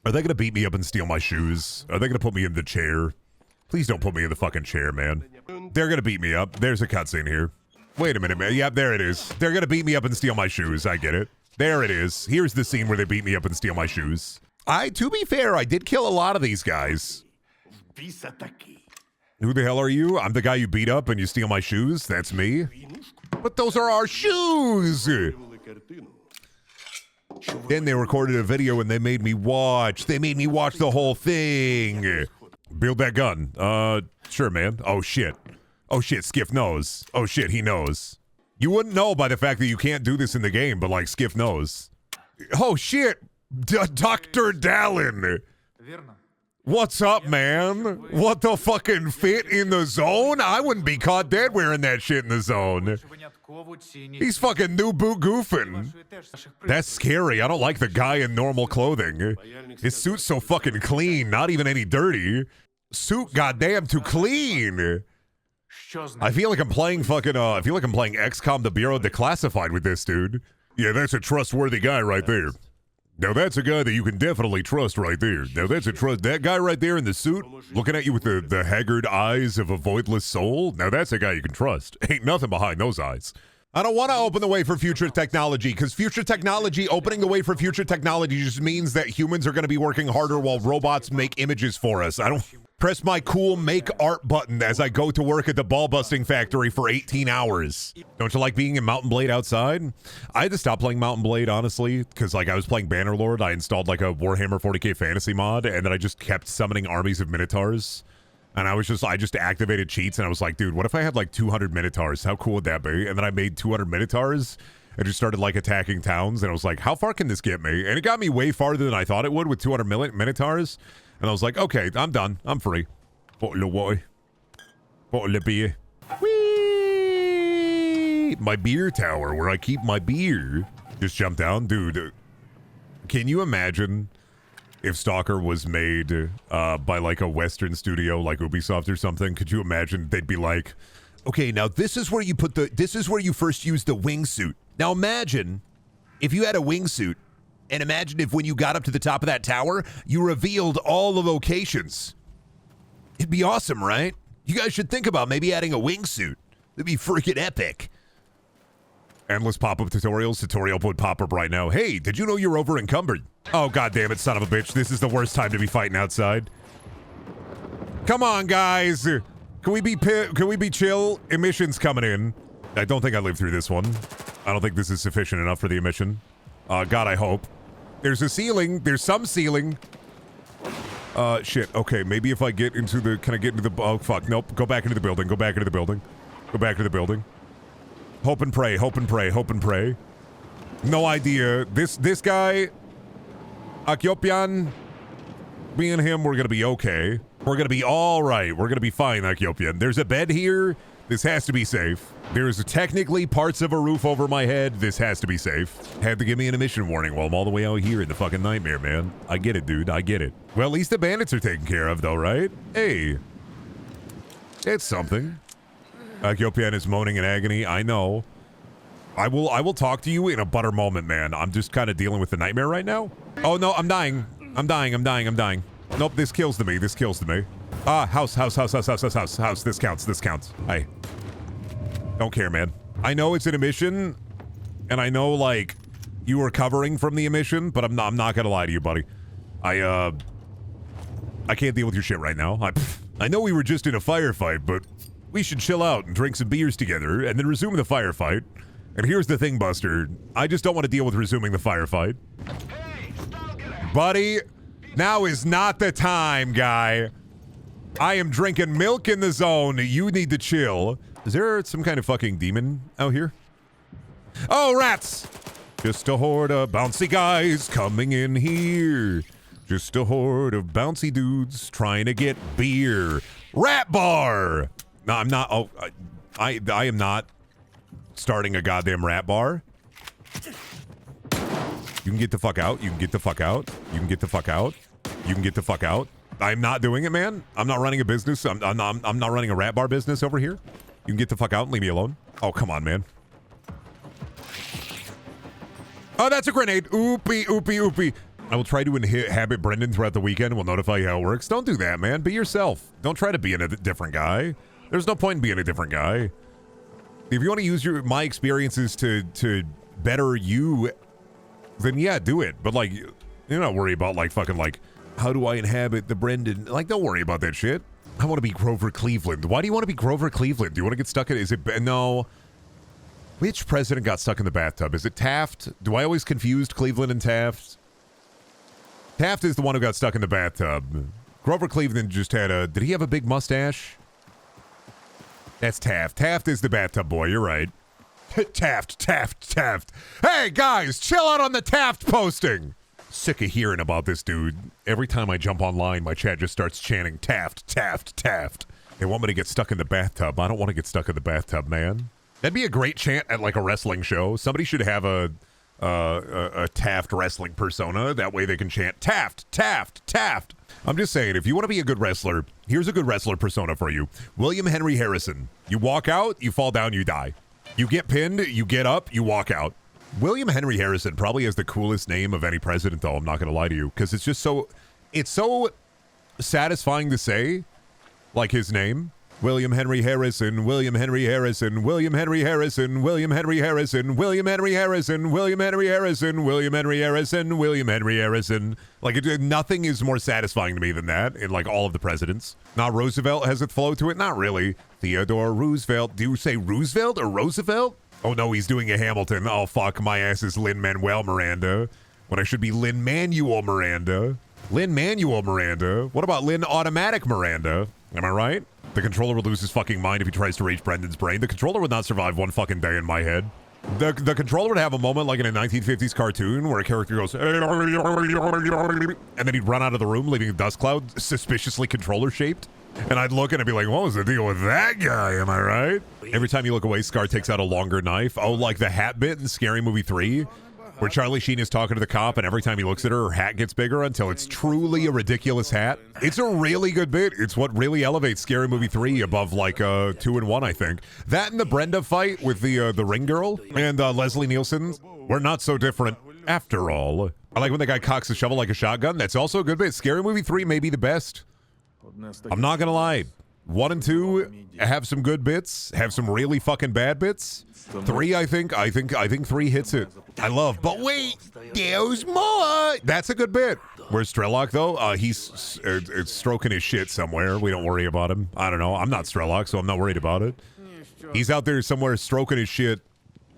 Are they gonna beat me up and steal my shoes? Are they gonna put me in the chair? Please don't put me in the fucking chair, man. They're gonna beat me up. There's a cutscene here. Wait a minute, man. Yep, there it is. They're gonna beat me up and steal my shoes. I get it. There it is. Here's the scene where they beat me up and steal my shoes. To be fair, I did kill a lot of these guys. Who the hell are you? I'm the guy you beat up and you steal my shoes? That's me? But those are our shoes! Then they recorded a video and they made me watch. They made me watch the whole thing. Build that gun. Sure, man. Oh, shit. Oh, shit, Skiff knows. Oh, shit, he knows. You wouldn't know by the fact that you can't do this in the game, but, like, Skiff knows. Oh, shit. Dr. Dallin. What's up, man? What the fucking fit in the zone? I wouldn't be caught dead wearing that shit in the zone. He's fucking new boot goofing. That's scary. I don't like the guy in normal clothing. His suit's so fucking clean, not even any dirty. Suit goddamn too clean. I feel like I'm playing fucking, I feel like I'm playing XCOM the Bureau Declassified with this dude. Yeah, that's a trustworthy guy right there. Now that's a guy that you can definitely trust right there. Now that's that guy right there in the suit, looking at you with the haggard eyes of a voidless soul. Now that's a guy you can trust. Ain't nothing behind those eyes. I don't want to open the way for future technology, because future technology, opening the way for future technology just means that humans are going to be working harder while robots make images for us. I don't press my cool make art button as I go to work at the ball busting factory for 18 hours. Don't you like being in Mountain Blade outside? I had to stop playing Mountain Blade, honestly, because like I was playing Bannerlord. I installed like a Warhammer 40k fantasy mod, and then I just kept summoning armies of Minotaurs. And I just activated cheats, and I was like, dude, what if I had like 200 Minotaurs? How cool would that be? And then I made 200 Minotaurs and just started like attacking towns, and I was like, how far can this get me? And it got me way farther than I thought it would with 200 Minotaurs. And I was like, okay, I'm done. I'm free. Bottle of water. Bottle of beer. Whee! My beer tower where I keep my beer. Just jump down. Dude, can you imagine if Stalker was made by like a Western studio like Ubisoft or something? Could you imagine they'd be like, okay, now this is where you put this is where you first use the wingsuit. Now imagine if you had a wingsuit, and imagine if when you got up to the top of that tower, you revealed all the locations. It'd be awesome, right? You guys should think about maybe adding a wingsuit. It'd be freaking epic. Endless pop-up tutorials. Tutorial would pop up right now. Hey, did you know you're over encumbered? Oh, goddamn it, son of a bitch. This is the worst time to be fighting outside. Come on, guys. Can we be chill? Emissions coming in. I don't think I lived through this one. I don't think this is sufficient enough for the emission. God, I hope. There's a ceiling. There's some ceiling. Shit. Okay, maybe if I get into the... Can I get into the... Oh, fuck. Nope. Go back into the building. Go back into the building. Go back to the building. Hope and pray. Hope and pray. Hope and pray. No idea. This guy... Akyopian... Me and him, we're gonna be okay. We're gonna be alright. We're gonna be fine, Akyopian. There's a bed here. This has to be safe. There's technically parts of a roof over my head. This has to be safe. Had to give me an emission warning while I'm all the way out here in the fucking nightmare, man. I get it, dude. I get it. Well, at least the bandits are taken care of, though, right? Hey. It's something. Akyopian is moaning in agony. I know. I will talk to you in a butter moment, man. I'm just kind of dealing with the nightmare right now. Oh, no. I'm dying. I'm dying. I'm dying. I'm dying. Nope. This kills to me. This kills to me. Ah, house. This counts. This counts. Hey. Don't care, man. I know it's an emission, and I know, like, you were recovering from the emission, but I'm not gonna lie to you, buddy. I can't deal with your shit right now. I know we were just in a firefight, but we should chill out and drink some beers together, and then resume the firefight. And here's the thing, Buster. I just don't want to deal with resuming the firefight. Hey, buddy, now is not the time, guy. I am drinking milk in the zone. You need to chill. Is there some kind of fucking demon out here? Oh, rats! Just a horde of bouncy guys coming in here. Just a horde of bouncy dudes trying to get beer. Rat bar! No, I'm not. Oh, I am not starting a goddamn rat bar. You can get the fuck out. You can get the fuck out. You can get the fuck out. You can get the fuck out. I'm not doing it, man. I'm not running a business. I'm not running a rat bar business over here. You can get the fuck out and leave me alone. Oh, come on, man. Oh, that's a grenade. Oopie, oopie, oopie. I will try to inhabit Brendan throughout the weekend. We'll notify you how it works. Don't do that, man. Be yourself. Don't try to be a different guy. There's no point in being a different guy. If you want to use my experiences to better you, then yeah, do it. But like, you're not worried about like fucking like, how do I inhabit the Brendan? Like, don't worry about that shit. I want to be Grover Cleveland. Why do you want to be Grover Cleveland? Do you want to get stuck in? Is it no? Which president got stuck in the bathtub? Is it Taft? Do I always confused Cleveland and Taft? Taft is the one who got stuck in the bathtub. Grover Cleveland just had a... Did he have a big mustache? That's Taft. Taft is the bathtub boy. You're right. Taft. Hey, guys, chill out on the Taft posting. Sick of hearing about this dude. Every time I jump online, my chat just starts chanting Taft. They want me to get stuck in the bathtub. I don't want to get stuck in the bathtub, man. That'd be a great chant at like a wrestling show. Somebody should have a Taft wrestling persona. That way they can chant Taft. I'm just saying, if you want to be a good wrestler, here's a good wrestler persona for you. William Henry Harrison. You walk out, you fall down, you die. You get pinned, you get up, you walk out. William Henry Harrison probably has the coolest name of any president, though. I'm not going to lie to you, because it's just so... It's so satisfying to say, like his name. William Henry Harrison, William Henry Harrison, William Henry Harrison, William Henry Harrison, William Henry Harrison, William Henry Harrison, William Henry Harrison, William Henry Harrison. Like, nothing is more satisfying to me than that in, like, all of the presidents. Now, Roosevelt has a flow to it? Not really. Theodore Roosevelt. Do you say Roosevelt or Roosevelt? Oh, no, he's doing a Hamilton. Oh, fuck, my ass is Lin-Manuel Miranda. When I should be Lin-Manuel Miranda. Lin-Manuel Miranda? What about Lin-Automatic Miranda? Am I right? The controller would lose his fucking mind if he tries to reach Brendan's brain. The controller would not survive one fucking day in my head. The controller would have a moment like in a 1950s cartoon where a character goes, and then he'd run out of the room, leaving a dust cloud suspiciously controller-shaped. And I'd look and I'd be like, what was the deal with that guy? Am I right? Every time you look away, Scar takes out a longer knife. Oh, like the hat bit in Scary Movie 3, where Charlie Sheen is talking to the cop, and every time he looks at her, her hat gets bigger until it's truly a ridiculous hat. It's a really good bit. It's what really elevates Scary Movie 3 above like 2 and 1, I think. That and the Brenda fight with the ring girl and Leslie Nielsen were not so different after all. I like when the guy cocks a shovel like a shotgun. That's also a good bit. Scary Movie 3 may be the best. I'm not gonna lie. 1 and 2 have some good bits, have some really fucking bad bits. 3, I think 3 hits it. I love, but wait, there's more. That's a good bit. Where's Strelok though? He's stroking his shit somewhere. We don't worry about him. I don't know. I'm not Strelok, so I'm not worried about it. He's out there somewhere stroking his shit,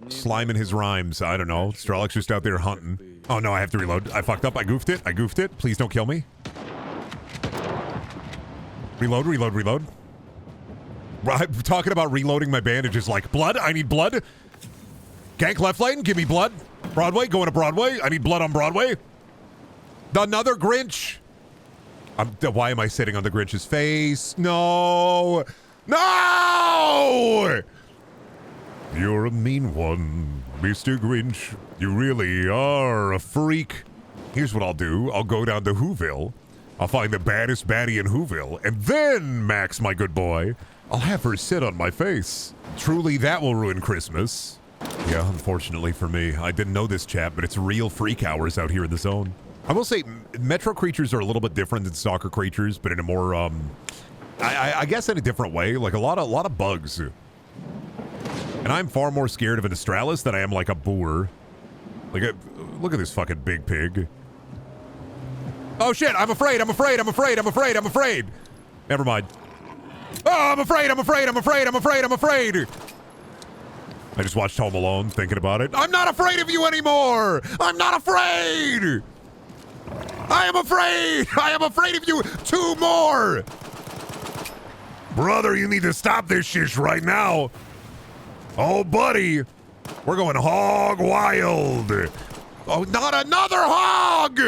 sliming his rhymes. I don't know. Strelok's just out there hunting. Oh no, I have to reload. I fucked up. I goofed it. Please don't kill me. Reload. I'm talking about reloading my bandages like blood. I need blood. Gank left lane. Give me blood. Broadway. Going to Broadway. I need blood on Broadway. Another Grinch. Why am I sitting on the Grinch's face? No. You're a mean one, Mr. Grinch. You really are a freak. Here's what I'll do. I'll go down to Whoville. I'll find the baddest baddie in Whoville, and then, Max, my good boy, I'll have her sit on my face. Truly, that will ruin Christmas. Yeah, unfortunately for me. I didn't know this, chat, but it's real freak hours out here in the zone. I will say, Metro creatures are a little bit different than Stalker creatures, but in a more, I guess in a different way. Like, a lot of bugs. And I'm far more scared of an Astralis than I am, like, a boar. Like, look at this fucking big pig. Oh shit, I'm afraid. Never mind. Oh, I'm afraid. I just watched Home Alone thinking about it. I'm not afraid of you anymore. I'm not afraid. I am afraid of you 2 more. Brother, you need to stop this shit right now. Oh, buddy. We're going hog wild. Oh, not another hog.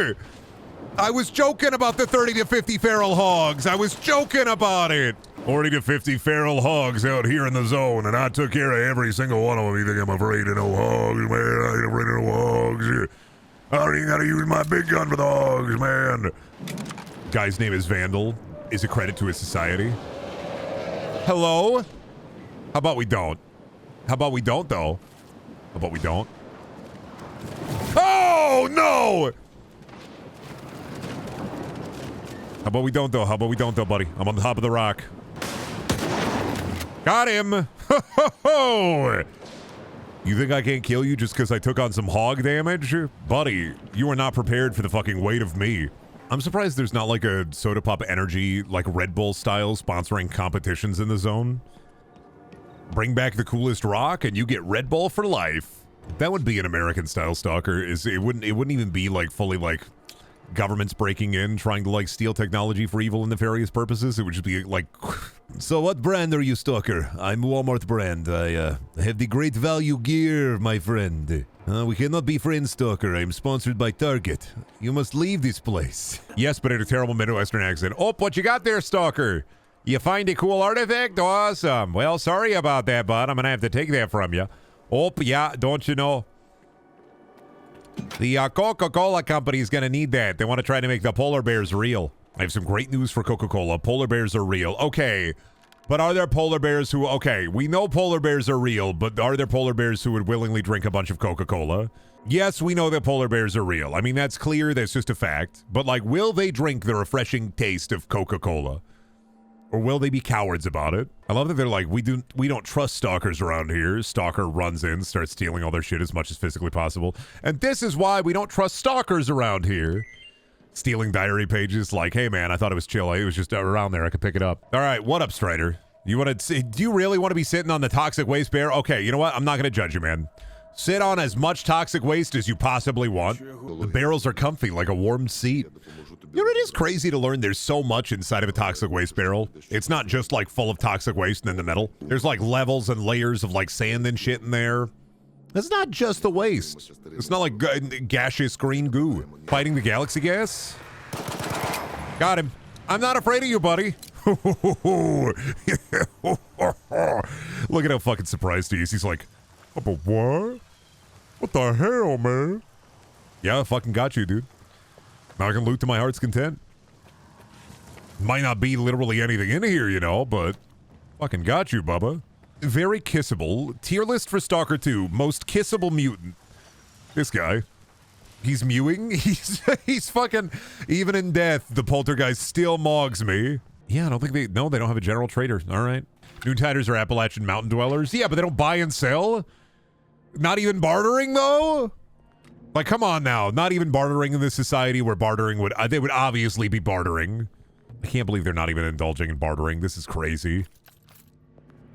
I was joking about the 30 to 50 feral hogs. I was joking about it. 40 to 50 feral hogs out here in the zone, and I took care of every single one of them. You think I'm afraid of no hogs, man? I ain't afraid of no hogs. I don't even gotta use my big gun for the hogs, man. Guy's name is Vandal. Is a credit to his society. Hello? How about we don't? How about we don't, though? How about we don't? Oh, no! How about we don't, though? How about we don't, though, buddy? I'm on the top of the rock. Got him! Ho, ho, ho! You think I can't kill you just because I took on some hog damage? Buddy, you are not prepared for the fucking weight of me. I'm surprised there's not like a Soda Pop Energy, like Red Bull style, sponsoring competitions in the zone. Bring back the coolest rock and you get Red Bull for life. That would be an American style Stalker. It wouldn't even be like fully like governments breaking in, trying to like steal technology for evil and nefarious purposes. It would just be like, so what brand are you, Stalker? I'm Walmart brand. I have the great value gear, my friend. We cannot be friends, Stalker. I'm sponsored by Target. You must leave this place. Yes, but in a terrible Midwestern accent. Oh, what you got there, Stalker? You find a cool artifact? Awesome. Well, sorry about that, bud. I'm gonna have to take that from you. Oh, yeah, don't you know? The Coca-Cola company is going to need that. They want to try to make the polar bears real. I have some great news for Coca-Cola. Polar bears are real. Okay, but are there polar bears who... Okay, we know polar bears are real, but are there polar bears who would willingly drink a bunch of Coca-Cola? Yes, we know that polar bears are real. I mean, that's clear. That's just a fact. But, like, will they drink the refreshing taste of Coca-Cola? Or will they be cowards about it? I love that they're like, we don't trust stalkers around here. Stalker runs in, starts stealing all their shit as much as physically possible. And this is why we don't trust stalkers around here. Stealing diary pages like, hey man, I thought it was chill. It was just around there. I could pick it up. All right, what up, Strider? Do you really want to be sitting on the toxic waste bear? Okay, you know what? I'm not going to judge you, man. Sit on as much toxic waste as you possibly want. The barrels are comfy like a warm seat. You know, it is crazy to learn there's so much inside of a toxic waste barrel. It's not just like full of toxic waste and then the metal. There's like levels and layers of like sand and shit in there. It's not just the waste. It's not like gaseous green goo. Fighting the galaxy gas? Got him. I'm not afraid of you, buddy. Look at how fucking surprised he is. He's like, oh, but what? What the hell, man? Yeah, I fucking got you, dude. Now I can loot to my heart's content. Might not be literally anything in here, you know, but fucking got you, Bubba. Very kissable. Tier list for Stalker 2. Most kissable mutant. This guy. He's mewing. He's fucking... Even in death, the poltergeist still mogs me. Yeah, I don't think they... No, they don't have a general trader. All right. Noontiders are Appalachian mountain dwellers. Yeah, but they don't buy and sell? Not even bartering, though? Like, come on now. Not even bartering in this society where bartering would... they would obviously be bartering. I can't believe they're not even indulging in bartering. This is crazy.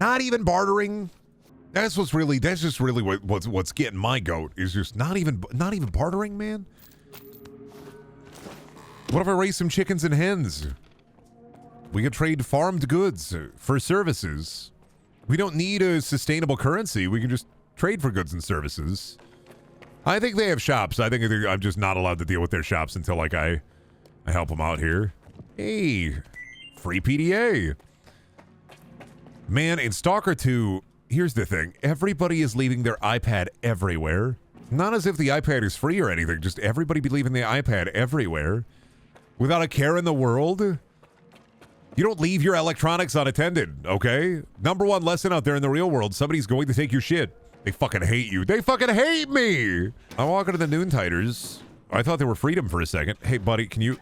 Not even bartering. That's just really what's getting my goat is just not even bartering, man. What if I raise some chickens and hens? We could trade farmed goods for services. We don't need a sustainable currency. We can just trade for goods and services. I think they have shops. I think I'm just not allowed to deal with their shops until like I help them out here. Hey, free PDA. Man, in Stalker 2, here's the thing. Everybody is leaving their iPad everywhere. Not as if the iPad is free or anything. Just everybody be leaving the iPad everywhere. Without a care in the world. You don't leave your electronics unattended, okay? Number one lesson out there in the real world. Somebody's going to take your shit. They fucking hate you. They fucking hate me! I walk into the Noontiders. I thought they were freedom for a second. Hey, buddy, can you...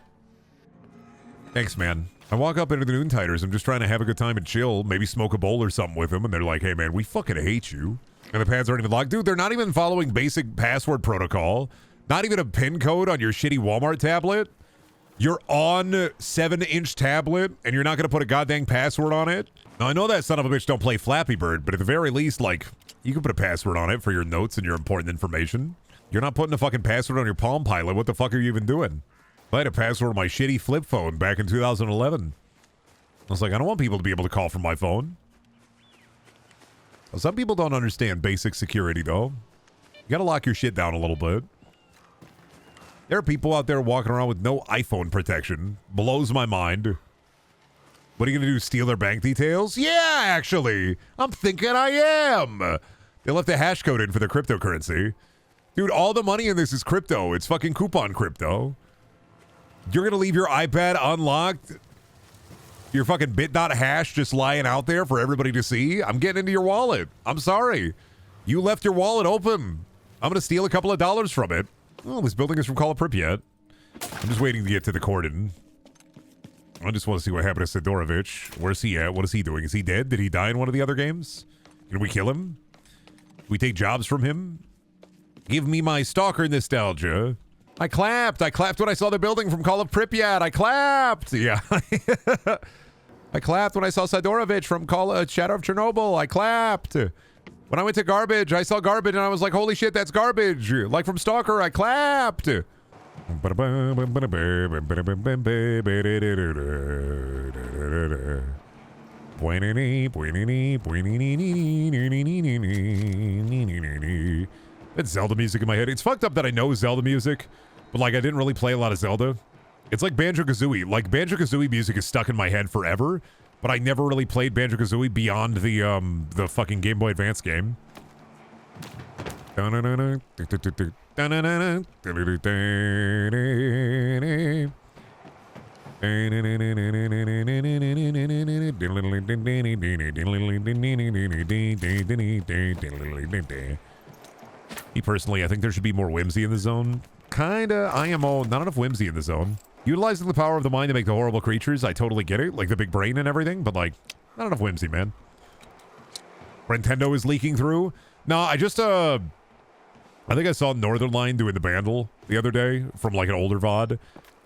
Thanks, man. I walk up into the Noontiders. I'm just trying to have a good time and chill. Maybe smoke a bowl or something with them. And they're like, hey, man, we fucking hate you. And the pads aren't even locked. Dude, they're not even following basic password protocol. Not even a PIN code on your shitty Walmart tablet. You're on 7-inch tablet, and you're not going to put a goddamn password on it? Now, I know that son of a bitch don't play Flappy Bird, but at the very least, like, you can put a password on it for your notes and your important information. You're not putting a fucking password on your Palm Pilot. What the fuck are you even doing? I had a password on my shitty flip phone back in 2011. I was like, I don't want people to be able to call from my phone. Well, some people don't understand basic security, though. You gotta lock your shit down a little bit. There are people out there walking around with no iPhone protection. Blows my mind. What are you gonna do, steal their bank details? Yeah, actually. I'm thinking I am. They left a hash code in for their cryptocurrency. Dude, all the money in this is crypto. It's fucking coupon crypto. You're gonna leave your iPad unlocked? Your fucking bit.hash hash just lying out there for everybody to see? I'm getting into your wallet. I'm sorry. You left your wallet open. I'm gonna steal a couple of dollars from it. Oh, this building is from Call of Pripyat. I'm just waiting to get to the cordon. I just want to see what happened to Sidorovich. Where's he at? What is he doing? Is he dead? Did he die in one of the other games? Can we kill him? Can we take jobs from him? Give me my stalker nostalgia. I clapped. I clapped when I saw the building from Call of Pripyat. I clapped. Yeah. I clapped when I saw Sidorovich from Shadow of Chernobyl. I clapped. When I went to Garbage, I saw Garbage and I was like, holy shit, that's Garbage. Like from Stalker, I clapped. It's Zelda music in my head. It's fucked up that I know Zelda music, but like I didn't really play a lot of Zelda. It's like Banjo-Kazooie. Like Banjo-Kazooie music is stuck in my head forever, but I never really played Banjo-Kazooie beyond the fucking Game Boy Advance game. Me personally, I think there should be more whimsy in the zone. Kinda, IMO, not enough whimsy in the zone. Utilizing the power of the mind to make the horrible creatures, I totally get it. Like the big brain and everything, but like, not enough whimsy, man. Nintendo is leaking through. No, I just, I think I saw Northern Line doing the bandle the other day from like an older VOD.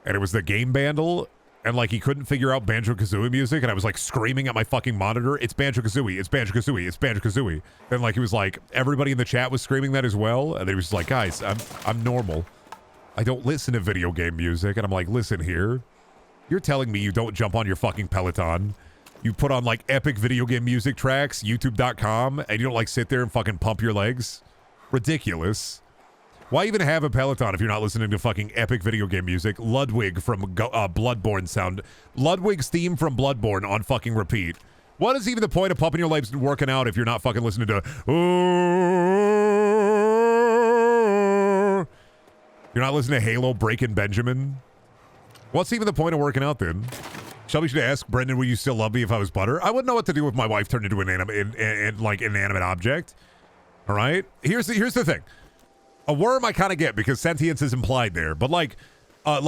And it was the game bandle. And like he couldn't figure out Banjo-Kazooie music, and I was like screaming at my fucking monitor, it's Banjo-Kazooie, it's Banjo-Kazooie, it's Banjo-Kazooie. Then like he was like, everybody in the chat was screaming that as well, and he was like, guys, I'm normal. I don't listen to video game music. And I'm like, listen here, you're telling me you don't jump on your fucking Peloton, you put on like epic video game music tracks, youtube.com, and you don't like sit there and fucking pump your legs? Ridiculous. Why even have a Peloton if you're not listening to fucking epic video game music? Ludwig from Bloodborne sound. Ludwig's theme from Bloodborne on fucking repeat. What is even the point of pumping your legs and working out if you're not fucking listening to... You're not listening to Halo Breaking Benjamin? What's even the point of working out then? Shelby should ask, Brendan, would you still love me if I was butter? I wouldn't know what to do if my wife turned into an inanimate object. All right? Here's the thing. A worm I kind of get because sentience is implied there, but like a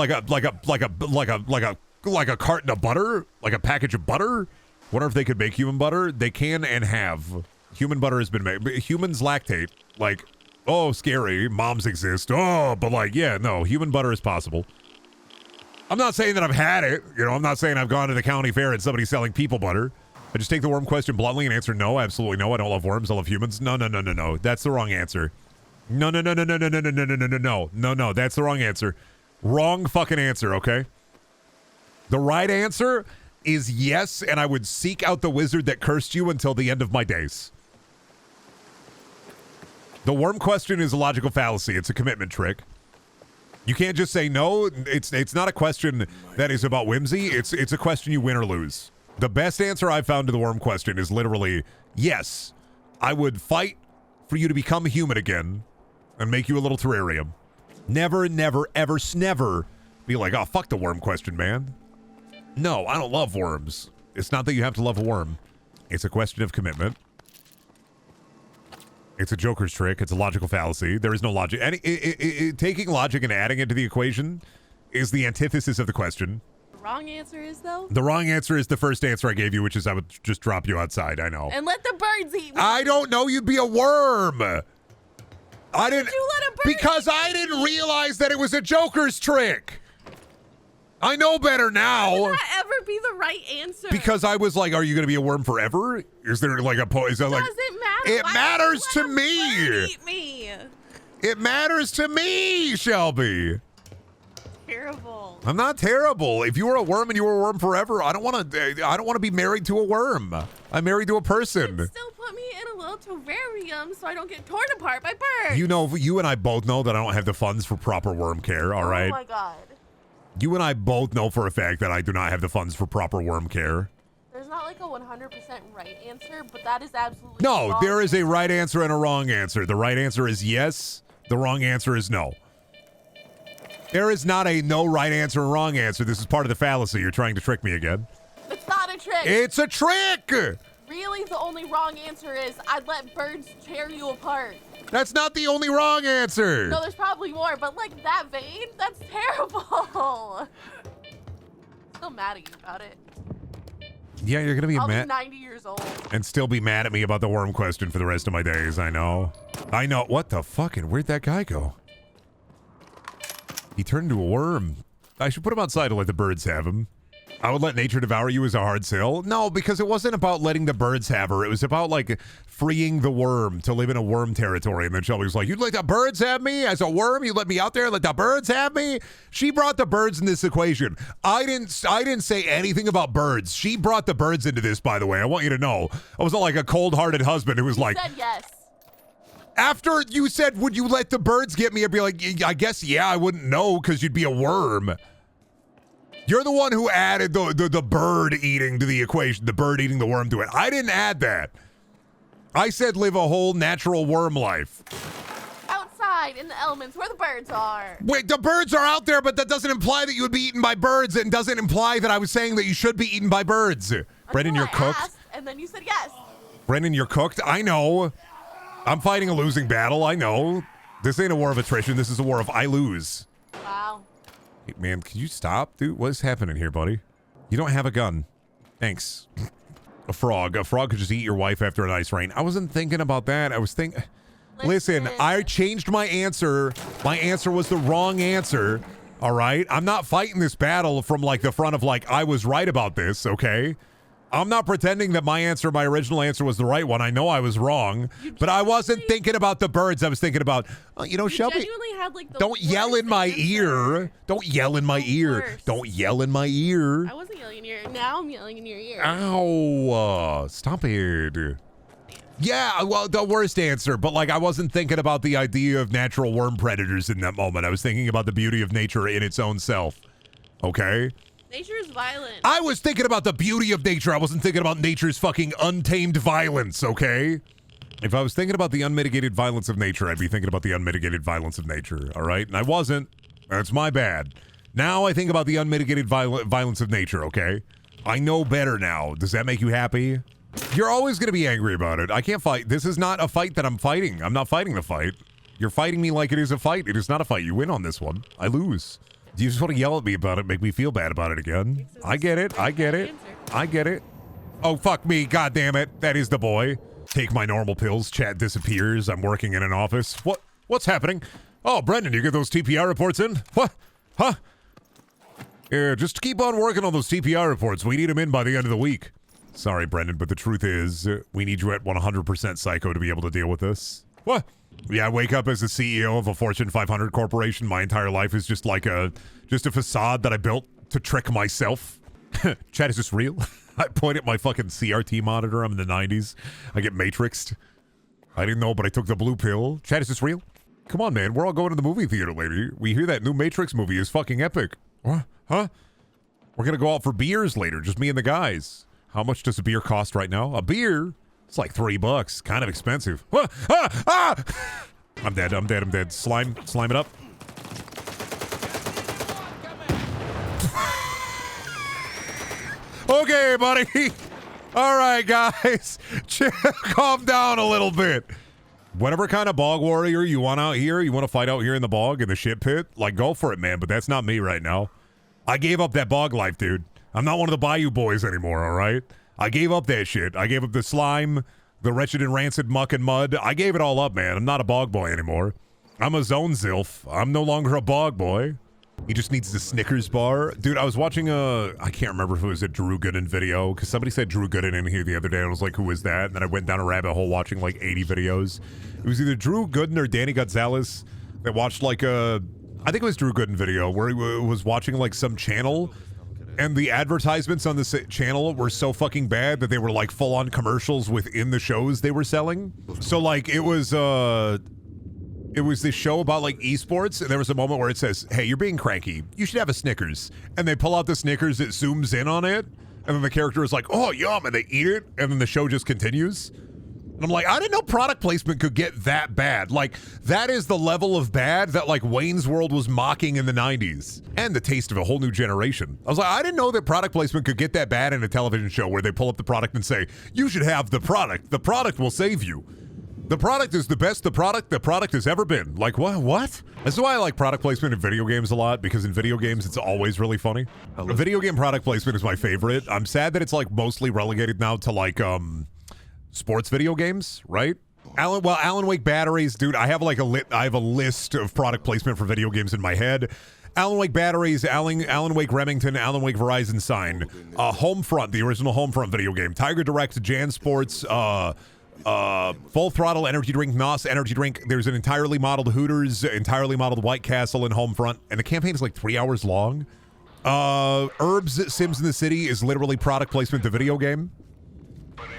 carton of butter, like a package of butter. Wonder if they could make human butter. They can and have. Human butter has been made. Humans lactate. Like, oh, scary. Moms exist. Oh, but like, yeah, no, human butter is possible. I'm not saying that I've had it. You know, I'm not saying I've gone to the county fair and somebody's selling people butter. I just take the worm question bluntly and answer no. Absolutely no. I don't love worms. I love humans. No. That's the wrong answer. No. That's the wrong answer. Wrong fucking answer, okay? The right answer is yes, and I would seek out the wizard that cursed you until the end of my days. The worm question is a logical fallacy. It's a commitment trick. You can't just say no. It's not a question that is about whimsy. It's a question you win or lose. The best answer I've found to the worm question is literally, yes, I would fight for you to become human again and make you a little terrarium. Never, ever, never be like, oh, fuck the worm question, man. No, I don't love worms. It's not that you have to love a worm. It's a question of commitment. It's a Joker's trick. It's a logical fallacy. There is no logic. Taking logic and adding it to the equation is the antithesis of the question. The wrong answer is, though? The wrong answer is the first answer I gave you, which is I would just drop you outside. I know. And let the birds eat me. I don't know you'd be a worm. I didn't. You let a bird because I didn't realize that it was a Joker's trick. I know better now. Would that ever be the right answer? Because I was like, are you going to be a worm forever? Is there like a is that like? Does it matter? It matters to me. Eat me. It matters to me, Shelby. Terrible. I'm not terrible. If you were a worm and you were a worm forever, I don't want to be married to a worm. I'm married to a person. You'd still put me in a little terrarium so I don't get torn apart by birds. You know, you and I both know that I don't have the funds for proper worm care, all right? Oh my god. You and I both know for a fact that I do not have the funds for proper worm care. There's not like a 100% right answer, but that is absolutely No, wrong. there is a right answer and a wrong answer. The right answer is yes. The wrong answer is no. There is not a no right answer and wrong answer. This is part of the fallacy. You're trying to trick me again. It's not a trick. It's a trick. Really, the only wrong answer is I'd let birds tear you apart. That's not the only wrong answer. No, there's probably more, but like that vein, that's terrible. still mad at you about it. Yeah, you're gonna be I'll mad. be 90 years old. And still be mad at me about the worm question for the rest of my days. I know. I know. What the fucking? Where'd that guy go? He turned into a worm. I should put him outside to let the birds have him. I would let nature devour you as a hard sell. No, because it wasn't about letting the birds have her. It was about, like, freeing the worm to live in a worm territory. And then Shelby was like, you'd let the birds have me as a worm? You let me out there and let the birds have me? She brought the birds in this equation. I didn't say anything about birds. She brought the birds into this, by the way. I want you to know. I wasn't like a cold-hearted husband who was like... said yes. After you said, would you let the birds get me? I'd be like, I guess, yeah, I wouldn't know because you'd be a worm. You're the one who added the bird eating to the equation, the bird eating the worm to it. I didn't add that. I said live a whole natural worm life. Outside in the elements where the birds are. Wait, the birds are out there, but that doesn't imply that you would be eaten by birds. It doesn't imply that I was saying that you should be eaten by birds. Brendan, you're cooked. Asked, and then you said yes. Brendan, you're cooked. I know. I'm fighting a losing battle. I know. This ain't a war of attrition. This is a war of I lose. Wow. Hey, man, can you stop? Dude, what's happening here, buddy? You don't have a gun. Thanks. A frog. A frog could just eat your wife after an ice rain. I wasn't thinking about that. I was thinking... Listen, I changed my answer. My answer was the wrong answer. All right? I'm not fighting this battle from, like, the front of, like, I was right about this, okay? I'm not pretending that my original answer was the right one. I know I was wrong, but I wasn't thinking about the birds. I was thinking about, you know, Shelby, genuinely had, like, the don't yell in my ear. Don't yell in my ear. Don't yell in my ear. I wasn't yelling in your ear. Now I'm yelling in your ear. Ow. Stop it. Yeah, well, the worst answer, but, like, I wasn't thinking about the idea of natural worm predators in that moment. I was thinking about the beauty of nature in its own self. Okay? Nature is violent. I was thinking about the beauty of nature. I wasn't thinking about nature's fucking untamed violence, okay? If I was thinking about the unmitigated violence of nature, I'd be thinking about the unmitigated violence of nature, all right? And I wasn't. That's my bad. Now I think about the unmitigated violence of nature, okay? I know better now. Does that make you happy? You're always going to be angry about it. I can't fight. This is not a fight that I'm fighting. I'm not fighting the fight. You're fighting me like it is a fight. It is not a fight. You win on this one. I lose. Do you just want to yell at me about it, make me feel bad about it again? I get it. I get it. I get it. Oh, fuck me. God damn it. That is the boy. Take my normal pills. Chat disappears. I'm working in an office. What's happening? Oh, Brendan, you get those TPR reports in? What? Huh? Yeah, just keep on working on those TPR reports. We need them in by the end of the week. Sorry, Brendan, but the truth is, we need you at 100% psycho to be able to deal with this. What? Yeah, I wake up as the CEO of a Fortune 500 corporation. My entire life is just like just a facade that I built to trick myself. Chat, is this real? I point at my fucking CRT monitor. I'm in the 90s. I get matrixed. I didn't know, but I took the blue pill. Chat, is this real? Come on, man. We're all going to the movie theater later. We hear that new Matrix movie is fucking epic. What? Huh? We're going to go out for beers later, just me and the guys. How much does a beer cost right now? A beer? It's like $3. Kind of expensive. Ah! Ah! Ah! I'm dead. I'm dead. I'm dead. Slime it up. Okay, buddy. All right, guys. Calm down a little bit. Whatever kind of bog warrior you want out here, you want to fight out here in the bog, in the shit pit, like, go for it, man. But that's not me right now. I gave up that bog life, dude. I'm not one of the Bayou boys anymore, all right? I gave up that shit. I gave up the slime, the wretched and rancid muck and mud. I gave it all up, man. I'm not a bog boy anymore. I'm a zone zilf. I'm no longer a bog boy. He just needs the Snickers bar. Dude, I was watching I can't remember if it was a Drew Gooden video, because somebody said Drew Gooden in here the other day, and I was like, who is that? And then I went down a rabbit hole watching like 80 videos. It was either Drew Gooden or Danny Gonzalez that watched like I think it was Drew Gooden video, where he was watching like some channel, and the advertisements on this channel were so fucking bad that they were like full-on commercials within the shows they were selling. So like it was this show about like esports, and there was a moment where it says, hey, you're being cranky, you should have a Snickers. And they pull out the Snickers, it zooms in on it, and then the character is like, oh, yum, and they eat it, and then the show just continues. And I'm like, I didn't know product placement could get that bad. Like, that is the level of bad that, like, Wayne's World was mocking in the 90s. And the taste of a whole new generation. I was like, I didn't know that product placement could get that bad in a television show where they pull up the product and say, you should have the product. The product will save you. The product is the best the product has ever been. Like, what? This is why I like product placement in video games a lot, because in video games, it's always really funny. Video game product placement is my favorite. I'm sad that it's like mostly relegated now to like, sports video games, right? Alan Wake batteries, dude, I have like I have a list of product placement for video games in my head. Alan Wake batteries, Alan Wake Remington, Alan Wake Verizon sign, Homefront, the original Homefront video game, Tiger Direct, Jan Sports, Full Throttle Energy Drink, NOS Energy Drink. There's an entirely modeled Hooters, entirely modeled White Castle, and Homefront, and the campaign is like 3 hours long. Herbs Sims in the City is literally product placement to video game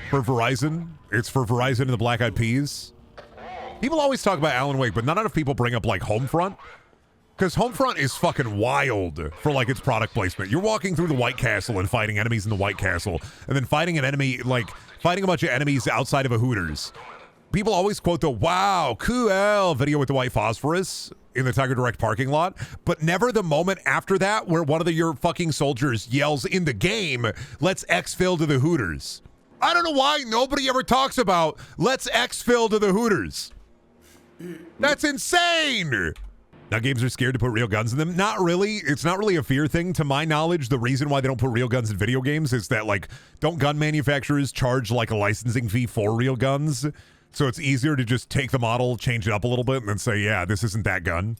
for Verizon. It's for Verizon and the Black Eyed Peas. People always talk about Alan Wake, but not enough people bring up like Homefront. Because Homefront is fucking wild for like its product placement. You're walking through the White Castle and fighting enemies in the White Castle, and then fighting an enemy, like fighting a bunch of enemies outside of a Hooters. People always quote the "Wow, cool" video with the white phosphorus in the Tiger Direct parking lot, but never the moment after that where one of your fucking soldiers yells in the game, "Let's exfil to the Hooters." I don't know why nobody ever talks about "Let's exfil to the Hooters." That's insane. Now, games are scared to put real guns in them. Not really. It's not really a fear thing. To my knowledge, the reason why they don't put real guns in video games is that, like, don't gun manufacturers charge, like, a licensing fee for real guns? So it's easier to just take the model, change it up a little bit, and then say, yeah, this isn't that gun.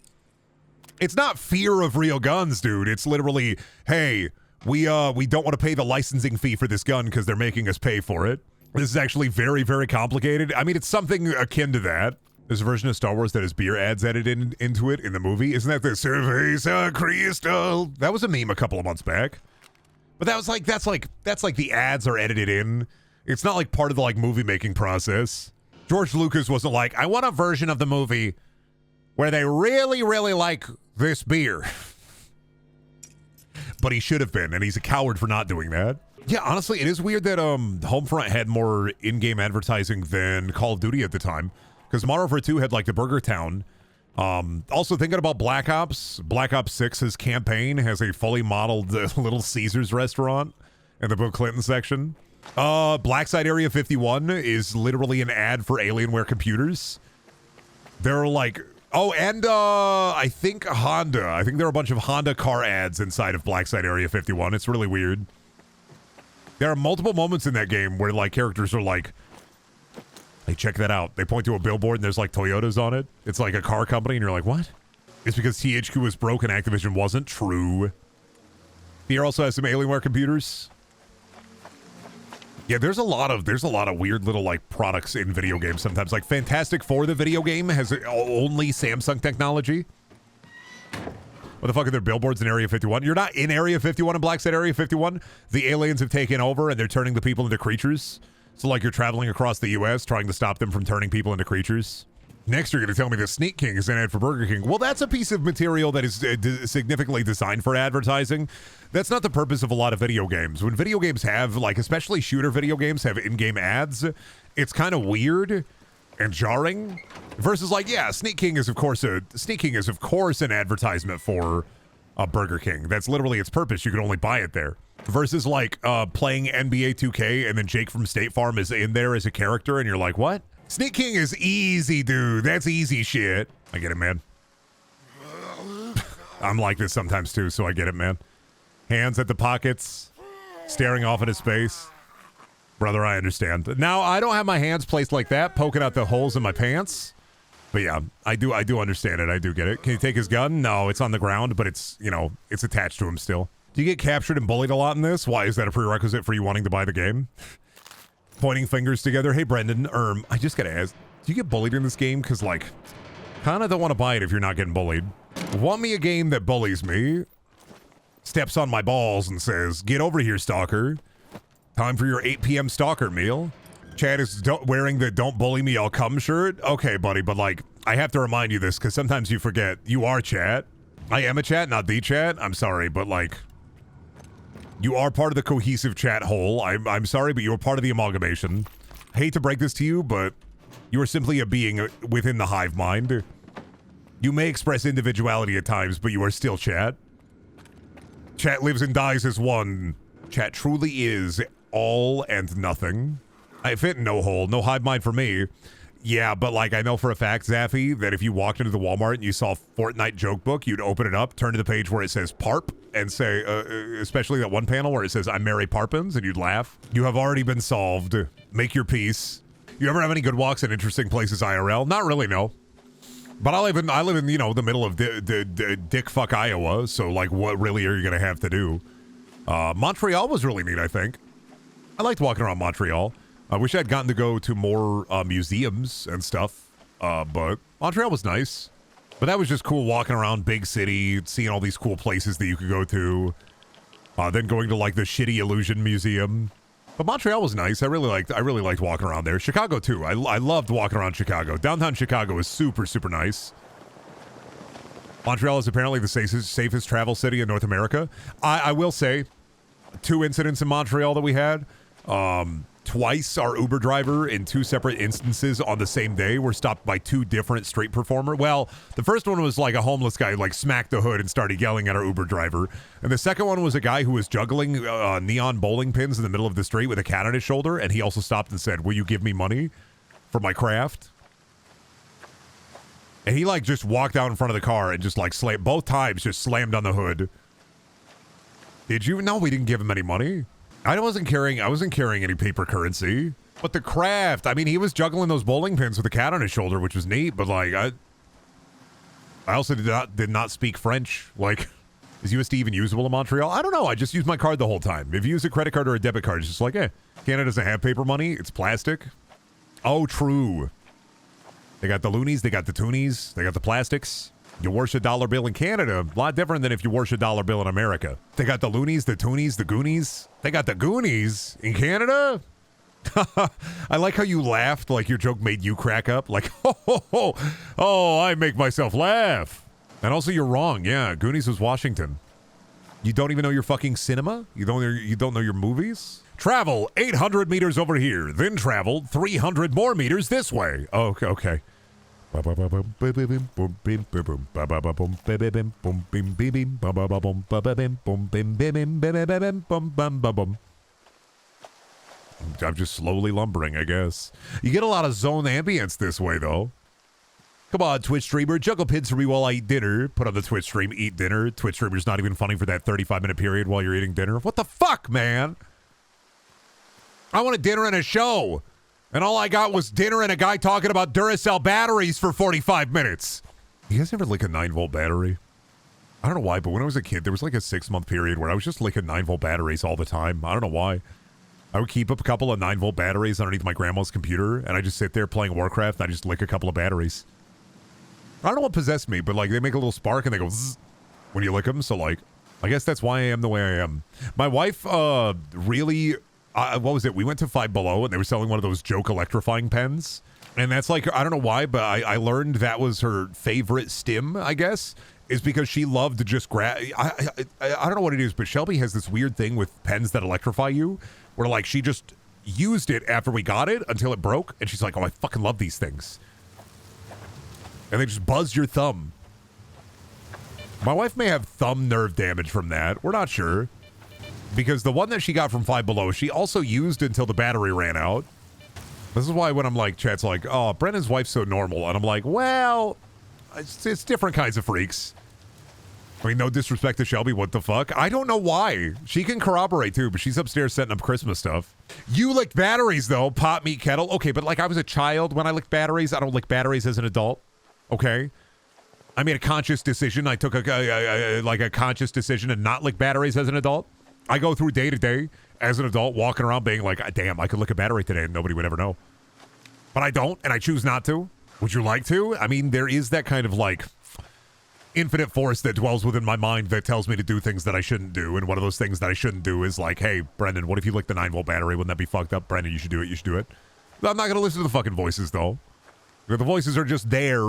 It's not fear of real guns, dude. It's literally, hey, we don't want to pay the licensing fee for this gun because they're making us pay for it. This is actually very, very complicated. I mean, it's something akin to that. There's a version of Star Wars that has beer ads edited into it in the movie. Isn't that the Cerveza Crystal? That was a meme a couple of months back. But that was like, that's like the ads are edited in. It's not like part of the like movie making process. George Lucas wasn't like, I want a version of the movie where they really, really like this beer. But he should have been, and he's a coward for not doing that. Yeah, honestly, it is weird that Homefront had more in-game advertising than Call of Duty at the time. Because Modern Warfare 2 had like the Burger Town. Also thinking about Black Ops 6's campaign has a fully modeled Little Caesars restaurant in the Bill Clinton section. Blackside Area 51 is literally an ad for Alienware computers. There are like, oh, and I think Honda. I think there are a bunch of Honda car ads inside of Blackside Area 51. It's really weird. There are multiple moments in that game where like characters are like, hey, check that out. They point to a billboard and there's like Toyotas on it. It's like a car company and you're like, what? It's because THQ was broke and Activision wasn't. True. Here also has some Alienware computers. Yeah, there's a lot of weird little like products in video games sometimes. Like Fantastic Four, the video game, has only Samsung technology. What the fuck are there billboards in Area 51? You're not in Area 51 in Blackside Area 51. The aliens have taken over and they're turning the people into creatures. So, like, you're traveling across the U.S. trying to stop them from turning people into creatures. Next, you're going to tell me that Sneak King is an ad for Burger King. Well, that's a piece of material that is significantly designed for advertising. That's not the purpose of a lot of video games. When video games have, like, especially shooter video games have in-game ads, it's kind of weird and jarring. Versus, like, yeah, Sneak King is, of course, an advertisement for Burger King. That's literally its purpose. You can only buy it there. Versus like playing NBA 2K and then Jake from State Farm is in there as a character and you're like, what? Sneak King is easy, dude. That's easy shit. I get it, man. I'm like this sometimes too, so I get it, man. Hands at the pockets, staring off into space. Brother, I understand. Now, I don't have my hands placed like that, poking out the holes in my pants. But yeah, I do understand it. I do get it. Can he take his gun? No, it's on the ground, but it's, you know, it's attached to him still. Do you get captured and bullied a lot in this? Why is that a prerequisite for you wanting to buy the game? Pointing fingers together. Hey, Brendan, I just gotta ask, do you get bullied in this game? Because, like, kind of don't want to buy it if you're not getting bullied. Want me a game that bullies me, steps on my balls and says, get over here, stalker. Time for your 8 p.m. stalker meal. Chad is wearing the don't bully me, I'll come shirt. Okay, buddy, but, like, I have to remind you this because sometimes you forget. You are chat. I am a chat, not the chat. I'm sorry, but, like, you are part of the cohesive chat whole. I'm sorry, but you're part of the amalgamation. Hate to break this to you, but you are simply a being within the hive mind. You may express individuality at times, but you are still chat. Chat lives and dies as one. Chat truly is all and nothing. I fit in no hole, no hive mind for me. Yeah, but like I know for a fact, Zaffy, that if you walked into the Walmart and you saw Fortnite joke book, you'd open it up, turn to the page where it says Parp, and say, especially that one panel where it says I'm Mary Parpins, and you'd laugh. You have already been solved. Make your peace. You ever have any good walks in interesting places IRL? Not really, no. But I live in you know, the middle of dick fuck Iowa, so like what really are you gonna have to do? Montreal was really neat, I think. I liked walking around Montreal. I wish I'd gotten to go to more museums and stuff, but Montreal was nice. But that was just cool walking around big city, seeing all these cool places that you could go to. Then going to like the shitty Illusion Museum. But Montreal was nice. I really liked walking around there. Chicago too. I loved walking around Chicago. Downtown Chicago is super, super nice. Montreal is apparently the safest travel city in North America. I will say, 2 incidents in Montreal that we had. Twice our Uber driver in 2 separate instances on the same day were stopped by 2 different street performers. Well, the first one was like a homeless guy like smacked the hood and started yelling at our Uber driver. And the second one was a guy who was juggling neon bowling pins in the middle of the street with a cat on his shoulder. And he also stopped and said, "Will you give me money for my craft?" And he like just walked out in front of the car and just like both times just slammed on the hood. Did you? No, we didn't give him any money. I wasn't carrying any paper currency. But the craft, I mean, he was juggling those bowling pins with a cat on his shoulder, which was neat, but like I also did not speak French. Like, is USD even usable in Montreal? I don't know. I just use my card the whole time. If you use a credit card or a debit card, it's just like, Canada doesn't have paper money. It's plastic. Oh, true. They got the loonies, they got the toonies, they got the plastics. You wash a dollar bill in Canada, a lot different than if you wash a dollar bill in America. They got the loonies, the toonies, the goonies. They got the goonies in Canada? I like how you laughed like your joke made you crack up. Like, oh, I make myself laugh. And also you're wrong. Yeah, Goonies was Washington. You don't even know your fucking cinema? You don't know your movies? Travel 800 meters over here, then travel 300 more meters this way. Oh, okay. I'm just slowly lumbering, I guess. You get a lot of zone ambience this way, though. Come on, Twitch streamer. Juggle pins for me while I eat dinner. Put on the Twitch stream, eat dinner. Twitch streamer's not even funny for that 35-minute period while you're eating dinner. What the fuck, man? I wanted dinner and a show. And all I got was dinner and a guy talking about Duracell batteries for 45 minutes. You guys ever lick a 9-volt battery? I don't know why, but when I was a kid, there was like a 6-month period where I was just licking 9-volt batteries all the time. I don't know why. I would keep up a couple of 9-volt batteries underneath my grandma's computer, and I just sit there playing Warcraft, and I just lick a couple of batteries. I don't know what possessed me, but like they make a little spark, and they go zzz when you lick them, so like, I guess that's why I am the way I am. My wife really... what was it? We went to Five Below and they were selling one of those joke electrifying pens. And that's like, I don't know why, but I learned that was her favorite stim, I guess, is because she loved to just grab. I don't know what it is, but Shelby has this weird thing with pens that electrify you where like she just used it after we got it until it broke. And she's like, oh, I fucking love these things. And they just buzz your thumb. My wife may have thumb nerve damage from that. We're not sure. Because the one that she got from Five Below, she also used until the battery ran out. This is why when I'm like, chat's like, oh, Brendan's wife's so normal. And I'm like, well, it's different kinds of freaks. I mean, no disrespect to Shelby, what the fuck? I don't know why. She can corroborate too, but she's upstairs setting up Christmas stuff. You licked batteries though, pot, meat, kettle. Okay, but like I was a child when I licked batteries. I don't lick batteries as an adult. Okay? I made a conscious decision. I took a conscious decision to not lick batteries as an adult. I go through day to day as an adult walking around being like, damn, I could lick a battery today and nobody would ever know. But I don't, and I choose not to. Would you like to? I mean, there is that kind of like infinite force that dwells within my mind that tells me to do things that I shouldn't do. And one of those things that I shouldn't do is like, hey, Brendan, what if you lick the 9-volt battery? Wouldn't that be fucked up? Brendan, you should do it. You should do it. I'm not going to listen to the fucking voices, though. The voices are just there.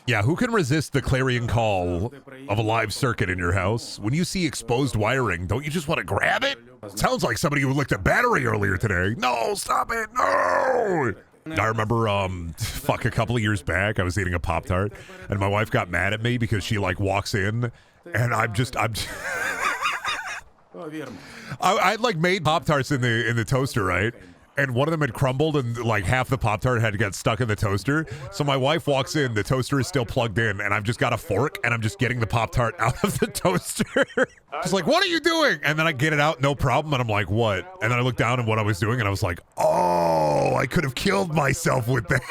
Yeah, who can resist the clarion call of a live circuit in your house? When you see exposed wiring, don't you just want to grab it? Sounds like somebody who licked a battery earlier today. No, stop it, no! I remember, a couple of years back, I was eating a Pop-Tart, and my wife got mad at me because she, like, walks in, and I'd like, made Pop-Tarts in the toaster, right? and one of them had crumbled and like half the Pop-Tart had got stuck in the toaster. So my wife walks in, the toaster is still plugged in, and I've just got a fork and I'm just getting the Pop-Tart out of the toaster. She's like, what are you doing? And then I get it out, no problem, and I'm like, what? And then I look down at what I was doing and I was like, oh, I could have killed myself with that.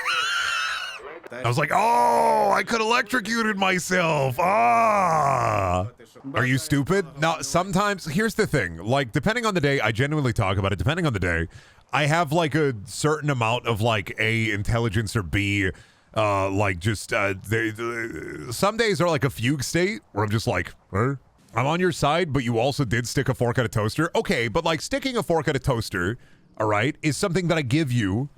I was like, oh, I could electrocuted myself. Ah. Are you stupid? Now, sometimes, here's the thing. Like, depending on the day, I genuinely talk about it. Depending on the day, I have, like, a certain amount of, like, A, intelligence, or B, like, just, some days are, like, a fugue state where I'm just like, I'm on your side, but you also did stick a fork at a toaster. Okay, but, like, sticking a fork at a toaster, all right, is something that I give you.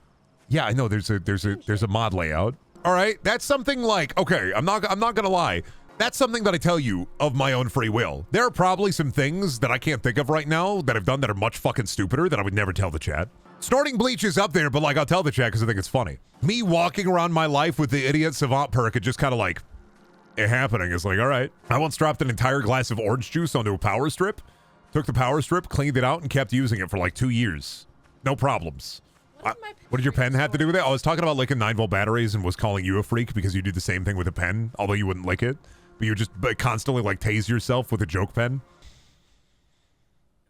Yeah, I know there's a mod layout. All right, that's something like, okay, I'm not gonna lie. That's something that I tell you of my own free will. There are probably some things that I can't think of right now that I've done that are much fucking stupider that I would never tell the chat. Snorting bleach is up there, but like I'll tell the chat because I think it's funny. Me walking around my life with the idiot savant perk, it just kind of like, it happening. It's like, all right. I once dropped an entire glass of orange juice onto a power strip, took the power strip, cleaned it out, and kept using it for like 2 years. No problems. What did your pen have to do with it? I was talking about licking 9-volt batteries and was calling you a freak because you do the same thing with a pen, although you wouldn't lick it. But you would just constantly like tase yourself with a joke pen.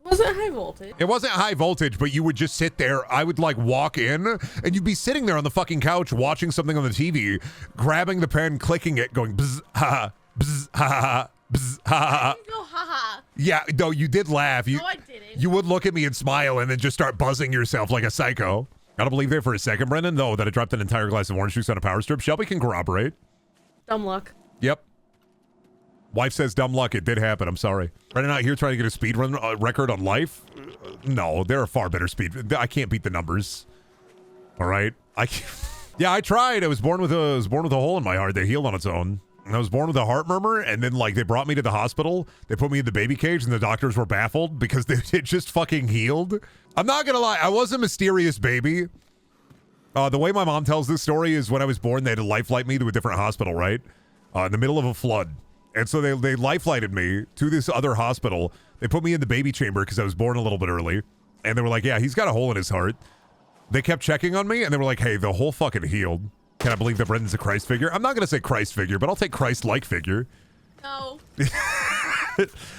It wasn't high voltage. It wasn't high voltage, but you would just sit there. I would like walk in and you'd be sitting there on the fucking couch watching something on the TV, grabbing the pen, clicking it, going bzz, ha, bzz, ha, bzz, ha. I didn't go haha. Yeah, no, you did laugh. No, I didn't. You would look at me and smile and then just start buzzing yourself like a psycho. I don't believe there for a second, Brendan, though, that I dropped an entire glass of orange juice on a power strip. Shelby can corroborate. Dumb luck. Yep. Wife says dumb luck. It did happen. I'm sorry. Brendan out here trying to get a speed run record on life? No, there are far better speed. I can't beat the numbers. All right. Yeah, I tried. I was born with a hole in my heart that healed on its own. And I was born with a heart murmur, and then like they brought me to the hospital. They put me in the baby cage, and the doctors were baffled because it just fucking healed. I'm not gonna lie, I was a mysterious baby. The way my mom tells this story is when I was born, they had to lifeline me to a different hospital, right? In the middle of a flood. And so they lifelighted me to this other hospital. They put me in the baby chamber because I was born a little bit early. And they were like, yeah, he's got a hole in his heart. They kept checking on me, and they were like, hey, the hole fucking healed. Can I believe that Brendan's a Christ figure? I'm not going to say Christ figure, but I'll take Christ-like figure. No.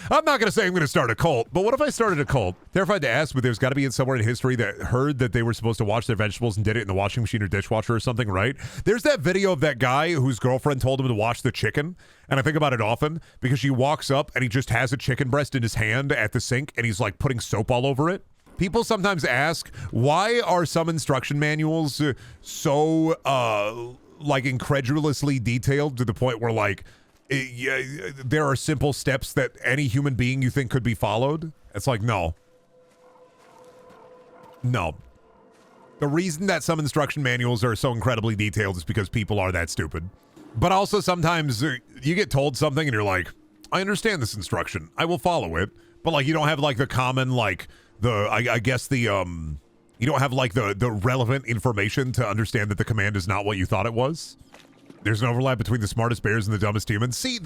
I'm not going to say I'm going to start a cult, but what if I started a cult? Terrified to ask, but there's got to be somewhere in history that heard that they were supposed to wash their vegetables and did it in the washing machine or dishwasher or something, right? There's that video of that guy whose girlfriend told him to wash the chicken, and I think about it often because she walks up and he just has a chicken breast in his hand at the sink, and he's like putting soap all over it. People sometimes ask, why are some instruction manuals so, like, incredulously detailed to the point where, like, there are simple steps that any human being you think could be followed? It's like, no. No. The reason that some instruction manuals are so incredibly detailed is because people are that stupid. But also sometimes you get told something and you're like, I understand this instruction. I will follow it. But, like, you don't have, like, the common, like... I guess you don't have like the relevant information to understand that the command is not what you thought it was. There's an overlap between the smartest bears and the dumbest humans. See,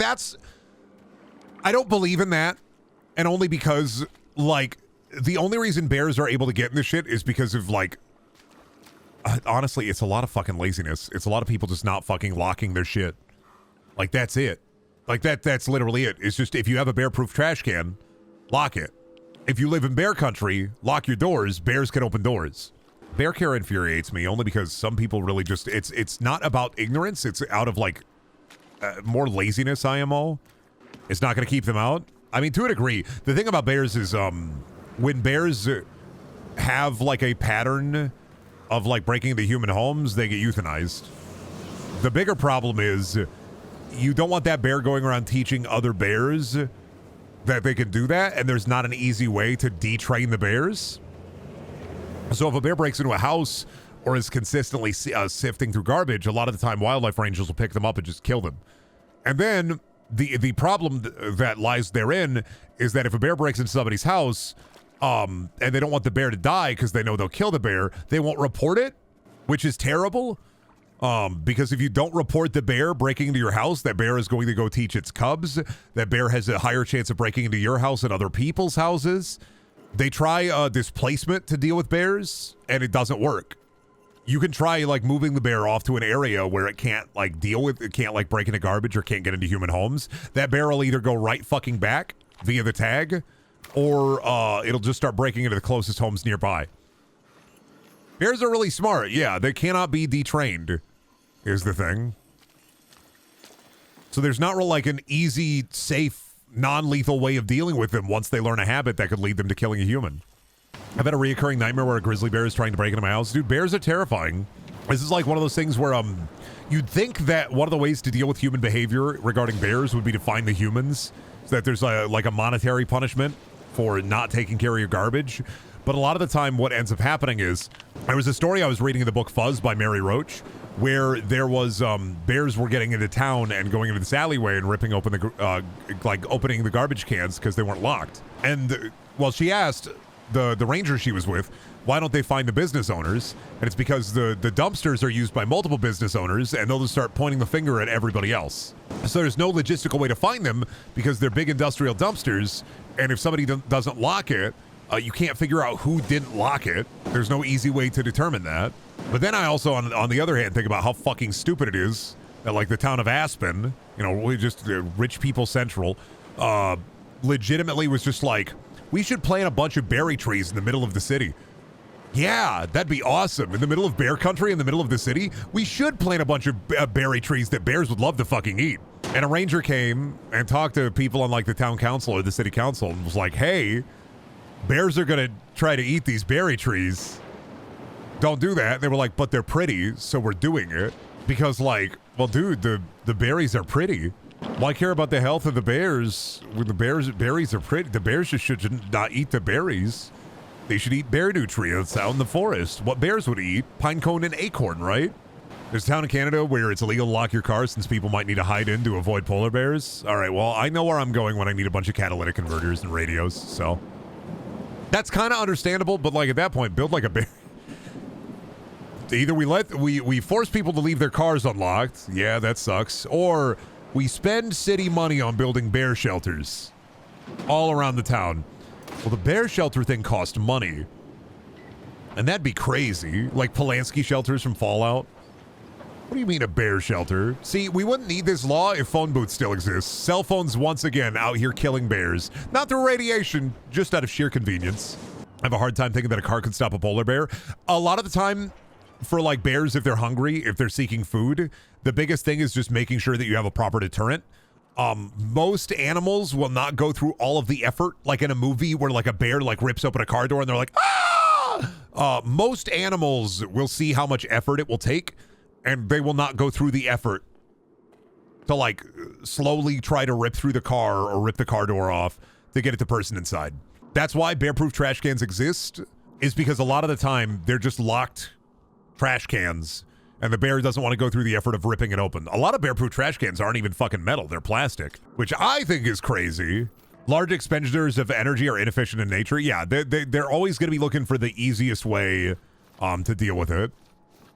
I don't believe in that. And only because like the only reason bears are able to get in this shit is because of like, honestly, it's a lot of fucking laziness. It's a lot of people just not fucking locking their shit. Like that's it. Like that's literally it. It's just if you have a bear-proof trash can, lock it. If you live in bear country, lock your doors. Bears can open doors. Bear care infuriates me only because some people really just, it's not about ignorance. It's out of like more laziness, IMO. It's not going to keep them out. I mean, to a degree, the thing about bears is when bears have like a pattern of like breaking into human homes, they get euthanized. The bigger problem is you don't want that bear going around teaching other bears that they can do that, and there's not an easy way to detrain the bears. So if a bear breaks into a house or is consistently sifting through garbage, a lot of the time wildlife rangers will pick them up and just kill them. And then the problem that lies therein is that if a bear breaks into somebody's house and they don't want the bear to die because they know they'll kill the bear, they won't report it, which is terrible. Because if you don't report the bear breaking into your house, that bear is going to go teach its cubs. That bear has a higher chance of breaking into your house and other people's houses. They try displacement to deal with bears, and it doesn't work. You can try like moving the bear off to an area where it can't like deal with, it can't like break into garbage or can't get into human homes. That bear will either go right fucking back via the tag, or it'll just start breaking into the closest homes nearby. Bears are really smart. Yeah, they cannot be detrained, is the thing. So there's not real like an easy, safe, non-lethal way of dealing with them once they learn a habit that could lead them to killing a human. I've had a reoccurring nightmare where a grizzly bear is trying to break into my house. Dude, bears are terrifying. This is like one of those things where you'd think that one of the ways to deal with human behavior regarding bears would be to find the humans, so that there's like a monetary punishment for not taking care of your garbage. But a lot of the time what ends up happening is, there was a story I was reading in the book Fuzz by Mary Roach, where there was bears were getting into town and going into this alleyway and ripping open the like opening the garbage cans because they weren't locked. And well, she asked the ranger she was with, why don't they find the business owners? And it's because the dumpsters are used by multiple business owners, and they'll just start pointing the finger at everybody else. So there's no logistical way to find them because they're big industrial dumpsters, and if somebody doesn't lock it, you can't figure out who didn't lock it. There's no easy way to determine that. But then I also, on the other hand, think about how fucking stupid it is that, like, the town of Aspen, you know, we just rich people central, legitimately was just like, we should plant a bunch of berry trees in the middle of the city. Yeah, that'd be awesome. In the middle of bear country, in the middle of the city, we should plant a bunch of berry trees that bears would love to fucking eat. And a ranger came and talked to people on, like, the town council or the city council and was like, hey, bears are gonna try to eat these berry trees. Don't do that. And they were like, but they're pretty, so we're doing it. Because, like, well, dude, the berries are pretty. Why care about the health of the bears when the berries are pretty? The bears just should not eat the berries. They should eat bear nutrients out in the forest. What bears would eat? Pine cone and acorn, right? There's a town in Canada where it's illegal to lock your car since people might need to hide in to avoid polar bears. All right, well, I know where I'm going when I need a bunch of catalytic converters and radios, so that's kind of understandable, but like at that point, build like a bear. Either we force people to leave their cars unlocked, yeah, that sucks, or we spend city money on building bear shelters all around the town. Well, the bear shelter thing cost money, and that'd be crazy. Like Polanski shelters from Fallout. What do you mean a bear shelter? See, we wouldn't need this law if phone booths still exist. Cell phones once again out here killing bears. Not through radiation, just out of sheer convenience. I have a hard time thinking that a car could stop a polar bear. A lot of the time, for like bears, if they're hungry, if they're seeking food, the biggest thing is just making sure that you have a proper deterrent. Most animals will not go through all of the effort, like in a movie where like a bear like rips open a car door and they're like, ah! Most animals will see how much effort it will take, and they will not go through the effort to like slowly try to rip through the car or rip the car door off to get at the person inside. That's why bear-proof trash cans exist, is because a lot of the time they're just locked trash cans, and the bear doesn't want to go through the effort of ripping it open. A lot of bear-proof trash cans aren't even fucking metal, they're plastic, which I think is crazy. Large expenditures of energy are inefficient in nature. Yeah, they're always going to be looking for the easiest way to deal with it.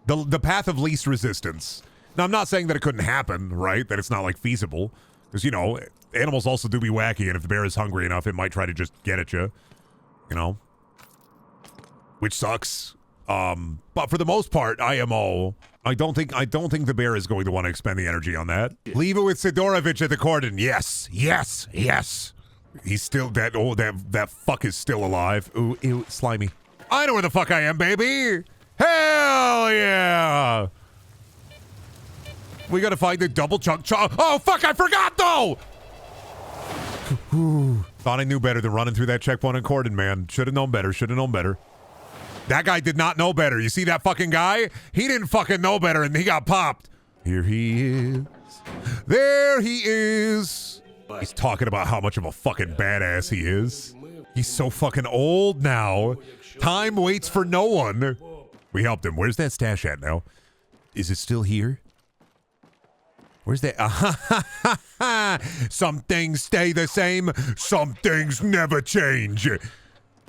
The path of least resistance. Now, I'm not saying that it couldn't happen, right? That it's not, like, feasible. Because, you know, animals also do be wacky, and if the bear is hungry enough, it might try to just get at you. You know? Which sucks. But for the most part, IMO, I don't think the bear is going to want to expend the energy on that. Leave it with Sidorovich at the cordon. Yes, yes, yes. He's still dead. Oh, that fuck is still alive. Ooh, ew, slimy. I know where the fuck I am, baby. Hell yeah. We gotta find the double chunk. Oh, fuck, I forgot, though. Thought I knew better than running through that checkpoint in Cordon, man. Should have known better, should have known better. That guy did not know better. You see that fucking guy? He didn't fucking know better, and he got popped. Here he is. There he is. He's talking about how much of a fucking badass he is. He's so fucking old now. Time waits for no one. We helped him. Where's that stash at now? Is it still here? Where's that? Some things stay the same. Some things never change.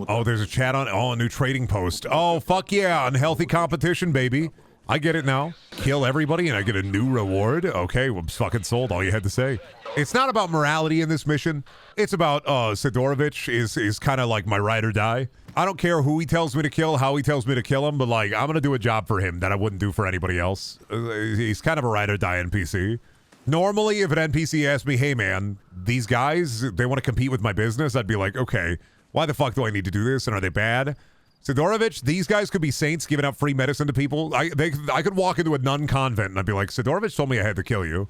Oh, there's a chat on. Oh, a new trading post. Oh, fuck yeah. Unhealthy competition, baby. I get it now. Kill everybody and I get a new reward. Okay, well, I'm fucking sold. All you had to say. It's not about morality in this mission. It's about Sidorovich is kind of like my ride or die. I don't care who he tells me to kill, how he tells me to kill him, but like I'm gonna do a job for him that I wouldn't do for anybody else. He's kind of a ride or die NPC. Normally, if an NPC asked me, hey man, these guys, they want to compete with my business, I'd be like, okay, why the fuck do I need to do this? And are they bad? Sidorovich, these guys could be saints giving out free medicine to people. I could walk into a nun convent and I'd be like, Sidorovich told me I had to kill you.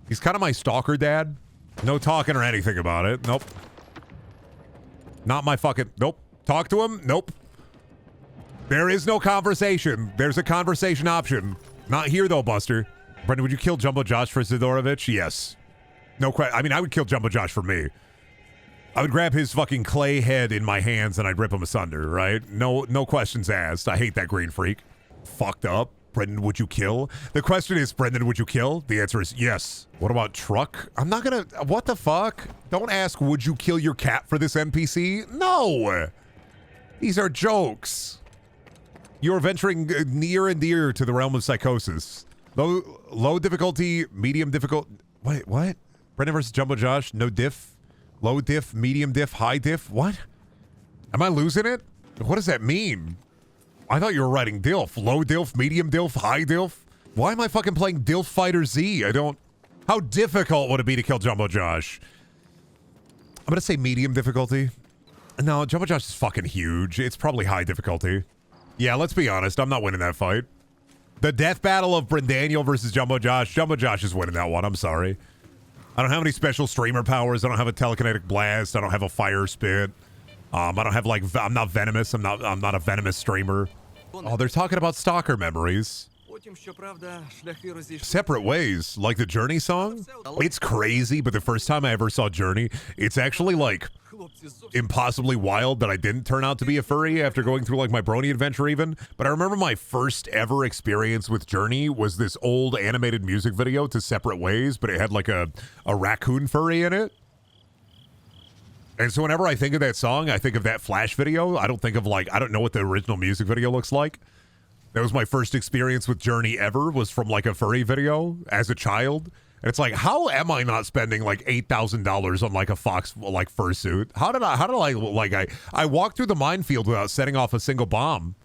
He's kind of my stalker dad. No talking or anything about it. Nope. Not my fucking... Nope. Talk to him? Nope. There is no conversation. There's a conversation option. Not here though, Buster. Brendan, would you kill Jumbo Josh for Sidorovich? Yes. No question. I mean, I would kill Jumbo Josh for me. I would grab his fucking clay head in my hands and I'd rip him asunder, right? No questions asked. I hate that green freak. Fucked up. Brendan, would you kill? The question is, Brendan, would you kill? The answer is yes. What about Truck? I'm not gonna... What the fuck? Don't ask, would you kill your cat for this NPC? No! These are jokes. You're venturing near and dear to the realm of psychosis. Low difficulty, medium difficult... Wait, what? Brendan versus Jumbo Josh, no diff? Low diff, medium diff, high diff? What? Am I losing it? What does that mean? I thought you were writing DILF. Low DILF, medium DILF, high DILF? Why am I fucking playing DILF Fighter Z? I don't... How difficult would it be to kill Jumbo Josh? I'm gonna say medium difficulty. No, Jumbo Josh is fucking huge. It's probably high difficulty. Yeah, let's be honest. I'm not winning that fight. The death battle of Brendaniel versus Jumbo Josh. Jumbo Josh is winning that one. I'm sorry. I don't have any special streamer powers. I don't have a telekinetic blast. I don't have a fire spit. I don't have like... I'm not venomous. I'm not a venomous streamer. Oh, they're talking about stalker memories. Separate ways, like the Journey song? It's crazy, but the first time I ever saw Journey, it's actually like impossibly wild that I didn't turn out to be a furry after going through like my brony adventure even. But I remember my first ever experience with Journey was this old animated music video to Separate Ways, but it had like a raccoon furry in it. And so whenever I think of that song, I think of that Flash video. I don't think of like, I don't know what the original music video looks like. That was my first experience with Journey ever, was from like a furry video as a child. And it's like, how am I not spending like $8,000 on like a fox like fursuit? How did I walked through the minefield without setting off a single bomb?